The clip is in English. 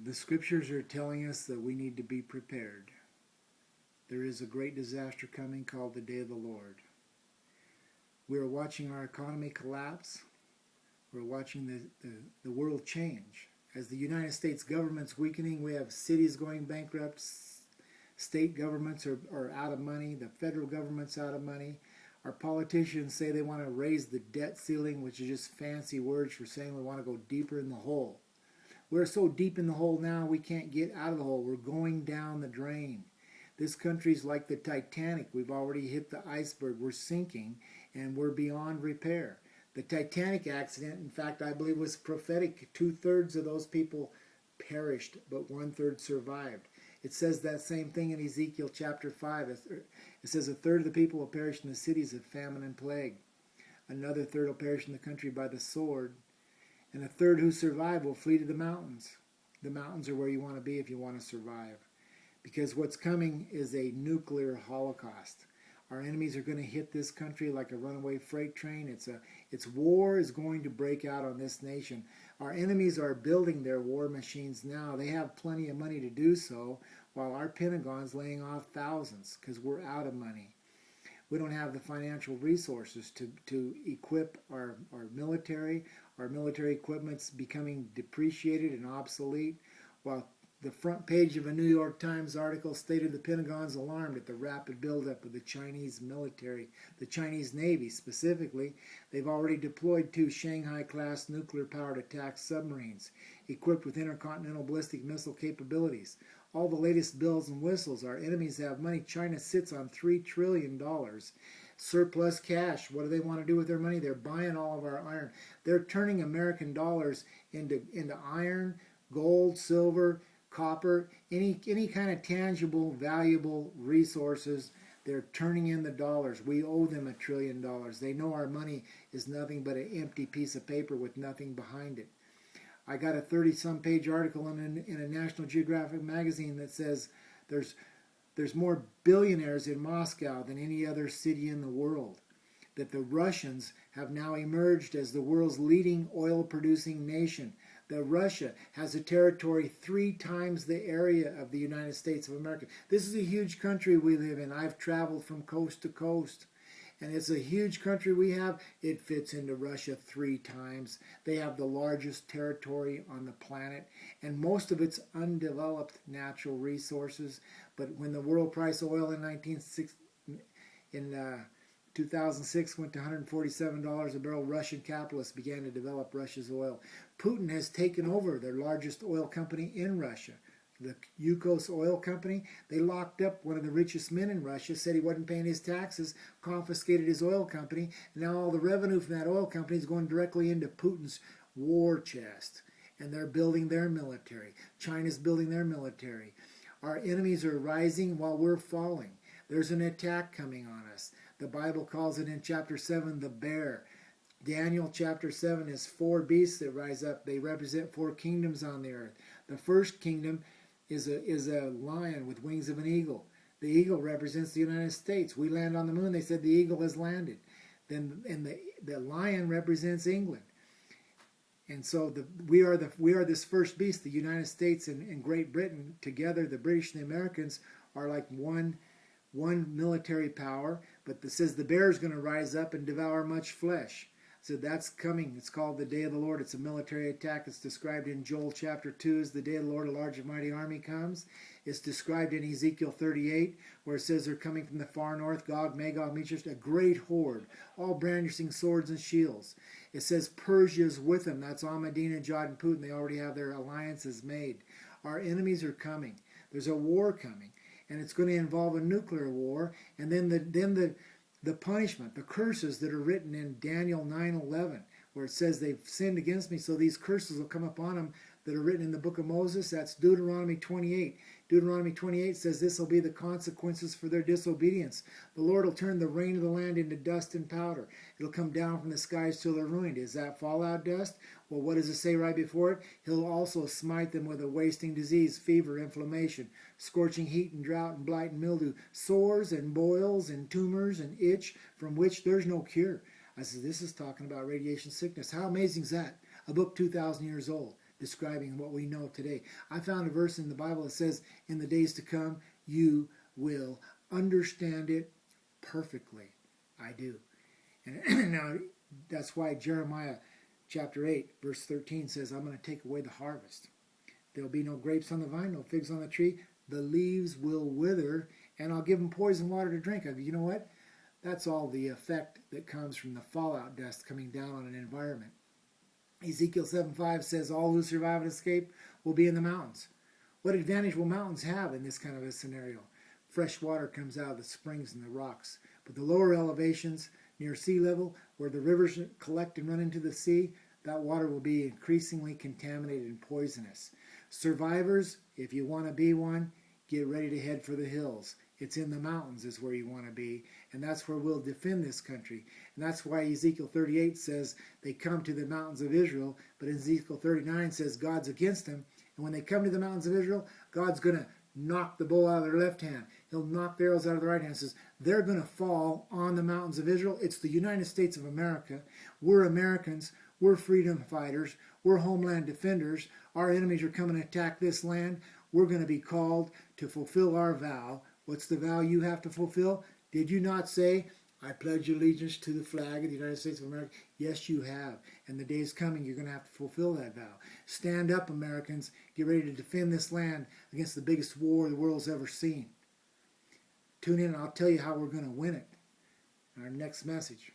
The scriptures are telling us that we need to be prepared. There is a great disaster coming called the Day of the Lord. We are watching our economy collapse. We're watching the world change. As the United States government's weakening, we have cities going bankrupt, state governments are out of money, the federal government's out of money. Our politicians say they want to raise the debt ceiling, which is just fancy words for saying we want to go deeper in the hole. We're so deep in the hole now we can't get out of the hole. We're going down the drain. This country's like the Titanic. We've already hit the iceberg. We're sinking and we're beyond repair. The Titanic accident, in fact, I believe was prophetic. 2/3 of those people perished, but 1/3 survived. It says that same thing in Ezekiel chapter 5. It says 1/3 of the people will perish in the cities of famine and plague. Another third will perish in the country by the sword. And 1/3 who survive will flee to the mountains. The mountains are where you want to be if you want to survive. Because what's coming is a nuclear holocaust. Our enemies are going to hit this country like a runaway freight train. Its war is going to break out on this nation. Our enemies are building their war machines now. They have plenty of money to do so, while our Pentagon's laying off thousands because we're out of money. We don't have the financial resources to equip our military. Our military equipment's becoming depreciated and obsolete, while the front page of a New York Times article stated the Pentagon's alarmed at the rapid buildup of the Chinese military, the Chinese Navy specifically. They've already deployed 2 Shanghai-class nuclear-powered attack submarines equipped with intercontinental ballistic missile capabilities. All the latest bells and whistles. Our enemies have money. China sits on $3 trillion. Surplus cash. What do they want to do with their money? They're buying all of our iron. They're turning American dollars into iron, gold, silver, copper, any kind of tangible, valuable resources. They're turning in the dollars. We owe them $1 trillion. They know our money is nothing but an empty piece of paper with nothing behind it. I got a 30-some page article in a National Geographic magazine that says there's more billionaires in Moscow than any other city in the world. That the Russians have now emerged as the world's leading oil-producing nation. That Russia has a territory 3 times the area of the United States of America. This is a huge country we live in. I've traveled from coast to coast. And it's a huge country we have. It fits into Russia 3 times. They have the largest territory on the planet. And most of it's undeveloped natural resources. But when the world price of oil in 2006 went to $147 a barrel, Russian capitalists began to develop Russia's oil. Putin has taken over their largest oil company in Russia, the Yukos Oil Company. They locked up one of the richest men in Russia, said he wasn't paying his taxes, confiscated his oil company, and now all the revenue from that oil company is going directly into Putin's war chest. And they're building their military. China's building their military. Our enemies are rising while we're falling. There's an attack coming on us. The Bible calls it in chapter 7 the bear. Daniel chapter 7 is 4 beasts that rise up. They represent 4 kingdoms on the earth. The first kingdom is a lion with wings of an eagle. The eagle represents the United States. We land on the moon. They said the eagle has landed. And the lion represents England. And so we are this first beast. The United States and Great Britain together, the British and the Americans, are like one military power. But it says the bear is going to rise up and devour much flesh. So that's coming. It's called the Day of the Lord. It's a military attack. It's described in Joel chapter 2 as the Day of the Lord, a large and mighty army comes. It's described in Ezekiel 38, where it says they're coming from the far north, Gog, Magog, Meshach, a great horde, all brandishing swords and shields. It says Persia's with them. That's Ahmadinejad and Putin. They already have their alliances made. Our enemies are coming. There's a war coming, and it's going to involve a nuclear war, and then the punishment, the curses that are written in Daniel 9:11, where it says they've sinned against me, so these curses will come upon them that are written in the book of Moses. That's Deuteronomy 28. Deuteronomy 28 says this will be the consequences for their disobedience. The Lord will turn the rain of the land into dust and powder. It'll come down from the skies till they're ruined. Is that fallout dust? Well, what does it say right before it? He'll also smite them with a wasting disease, fever, inflammation, scorching heat and drought and blight and mildew, sores and boils and tumors and itch from which there's no cure. I said, this is talking about radiation sickness. How amazing is that? A book 2,000 years old. describing what we know today. I found a verse in the Bible that says, in the days to come, you will understand it perfectly. I do. And now, that's why Jeremiah chapter 8, verse 13 says, I'm going to take away the harvest. There'll be no grapes on the vine, no figs on the tree. The leaves will wither, and I'll give them poison water to drink. You know what? That's all the effect that comes from the fallout dust coming down on an environment. Ezekiel 7:5 says, all who survive and escape will be in the mountains. What advantage will mountains have in this kind of a scenario? Fresh water comes out of the springs and the rocks. But the lower elevations, near sea level, where the rivers collect and run into the sea, that water will be increasingly contaminated and poisonous. Survivors, if you want to be one, get ready to head for the hills. It's in the mountains is where you want to be, and that's where we'll defend this country. And that's why Ezekiel 38 says they come to the mountains of Israel, but Ezekiel 39 says God's against them. And when they come to the mountains of Israel, God's going to knock the bow out of their left hand. He'll knock the arrows out of the right hand. It says they're going to fall on the mountains of Israel. It's the United States of America. We're Americans. We're freedom fighters. We're homeland defenders. Our enemies are coming to attack this land. We're going to be called to fulfill our vow. What's the vow you have to fulfill? Did you not say, I pledge allegiance to the flag of the United States of America? Yes, you have. And the day is coming, you're going to have to fulfill that vow. Stand up, Americans. Get ready to defend this land against the biggest war the world's ever seen. Tune in and I'll tell you how we're going to win it in our next message.